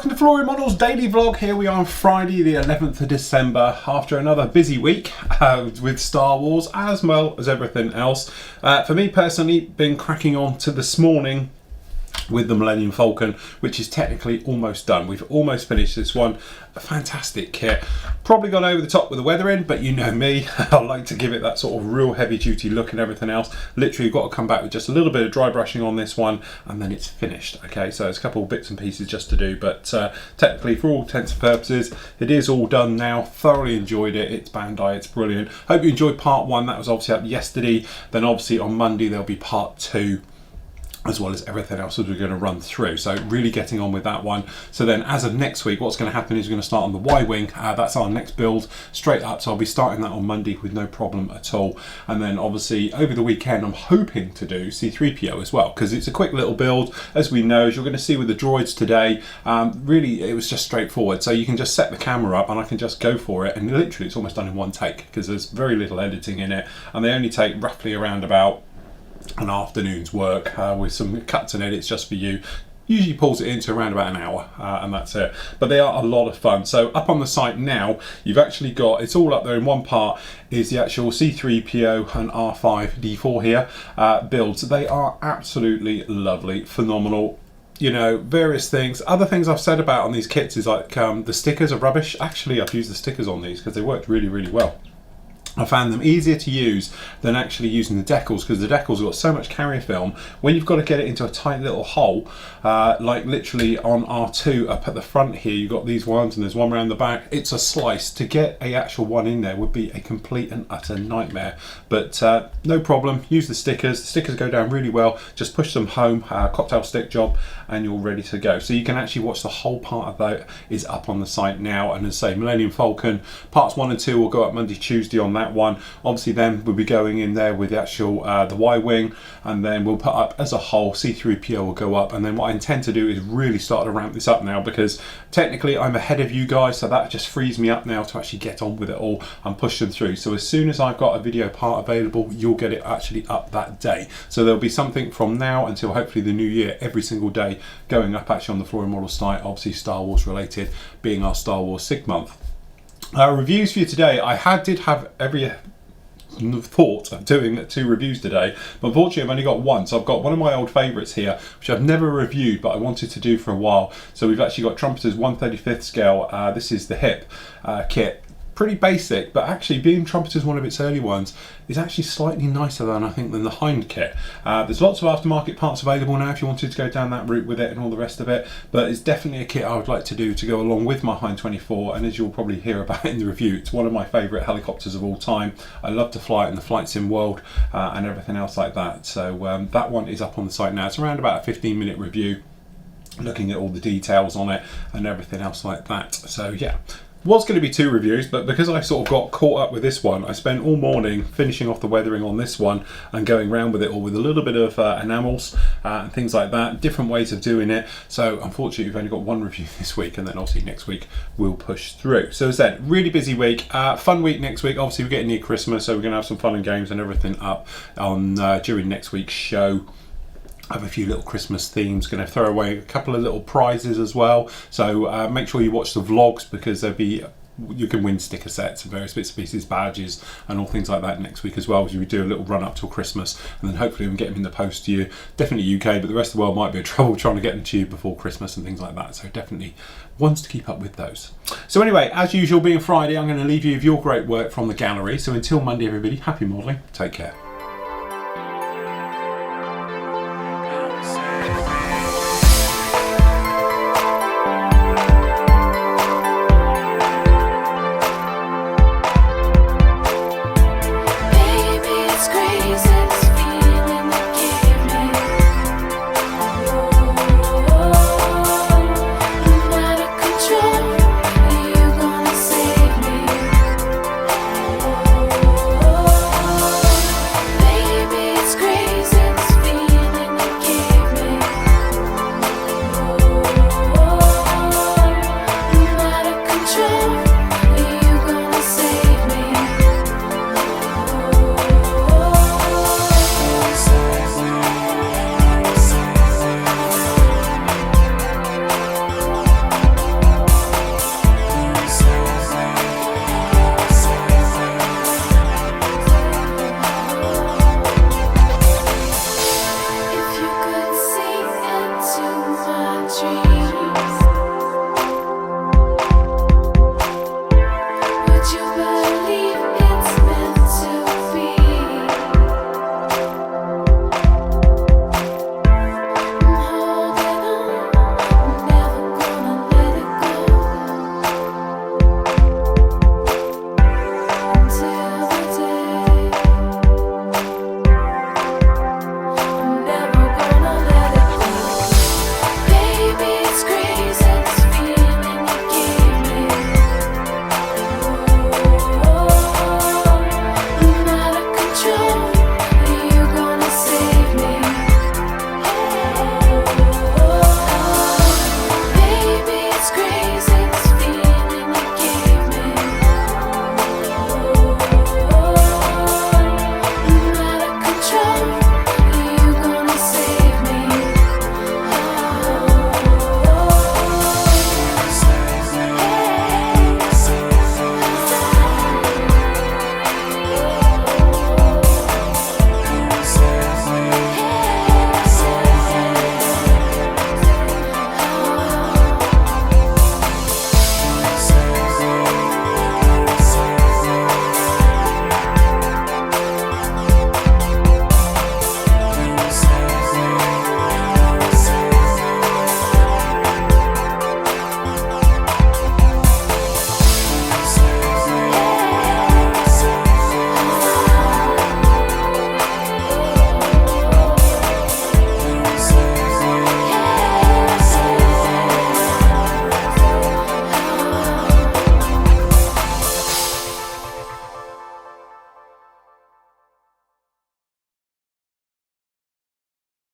welcome to Flory Models Daily Vlog. Here we are on Friday the 11th of December after another busy week with Star Wars as well as everything else. For me personally, been cracking on to this morning with the Millennium Falcon, which is technically almost done. We've almost finished this one. A fantastic kit. Probably gone over the top with the weathering, but you know me, I like to give it that sort of real heavy duty look and everything else. Literally got to come back with just a little bit of dry brushing on this one and then it's finished. Okay, so there's a couple of bits and pieces just to do, but technically for all intents and purposes, it is all done now. Thoroughly enjoyed it. It's Bandai, it's brilliant. Hope you enjoyed part one. That was obviously up yesterday. Then obviously on Monday there'll be part two, as well as everything else that we're going to run through. So really getting on with that one. So then as of next week, what's going to happen is we're going to start on the Y-Wing. That's our next build straight up. So I'll be starting that on Monday with no problem at all. And then obviously over the weekend, I'm hoping to do C-3PO as well, because it's a quick little build. As we know, as you're going to see with the droids today, really it was just straightforward. So you can just set the camera up and I can just go for it. And literally it's almost done in one take because there's very little editing in it. And they only take roughly around about an afternoon's work with some cuts and edits just for you. Usually pulls it into around about an hour and that's it, but they are a lot of fun. So up on the site now, you've actually got, it's all up there in one part, is the actual C-3PO and R5-D4 here builds. They are absolutely lovely, phenomenal. You know, various things. Other things I've said about on these kits is like the stickers are rubbish. Actually, I've used the stickers on these because they worked really, really well. I found them easier to use than actually using the decals, because the decals have got so much carrier film. When you've got to get it into a tight little hole, like literally on R2 up at the front here, you've got these ones and there's one around the back. It's a slice. To get a actual one in there would be a complete and utter nightmare. But no problem, use the stickers. The stickers go down really well. Just push them home, cocktail stick job, and you're ready to go. So you can actually watch the whole part of that is up on the site now. And as I say, Millennium Falcon, parts 1 and 2 will go up Monday, Tuesday on that one. Obviously then we'll be going in there with the actual the Y-Wing, and then we'll put up as a whole C-3PO will go up. And then what I intend to do is really start to ramp this up now, because technically I'm ahead of you guys, so that just frees me up now to actually get on with it all and push them through. So as soon as I've got a video part available, you'll get it actually up that day. So there'll be something from now until hopefully the new year every single day going up actually on the Flory Model site, obviously Star Wars related, being our Star Wars SIG month. Reviews for you today. I did have every thought of doing 2 reviews today, but unfortunately I've only got one. So I've got one of my old favourites here, which I've never reviewed, but I wanted to do for a while. So we've actually got Trumpeter's 1/35 scale. This is the hip kit. Pretty basic, but actually being Trumpeter's one of its early ones is actually slightly nicer than I think than the Hind kit. There's lots of aftermarket parts available now if you wanted to go down that route with it and all the rest of it, but it's definitely a kit I would like to do to go along with my Hind 24, and as you'll probably hear about in the review, it's one of my favourite helicopters of all time. I love to fly it in the flight sim world and everything else like that. So that one is up on the site now. It's around about a 15-minute review looking at all the details on it and everything else like that. So yeah, was going to be 2 reviews, but because I sort of got caught up with this one, I spent all morning finishing off the weathering on this one and going around with it all with a little bit of enamels and things like that, different ways of doing it. So unfortunately we've only got 1 review this week, and then obviously next week we'll push through. So as I said, really busy week, fun week next week. Obviously we're getting near Christmas, so we're going to have some fun and games and everything up on during next week's show. I have a few little Christmas themes, going to throw away a couple of little prizes as well, so make sure you watch the vlogs, because there'll be, you can win sticker sets and various bits and pieces, badges and all things like that next week as well, as we do a little run up till Christmas, and then hopefully we can get them in the post to you. Definitely UK, but the rest of the world might be a trouble trying to get them to you before Christmas and things like that, so definitely ones to keep up with those. So anyway, as usual, being Friday, I'm going to leave you with your great work from the gallery. So until Monday everybody, happy modelling, take care.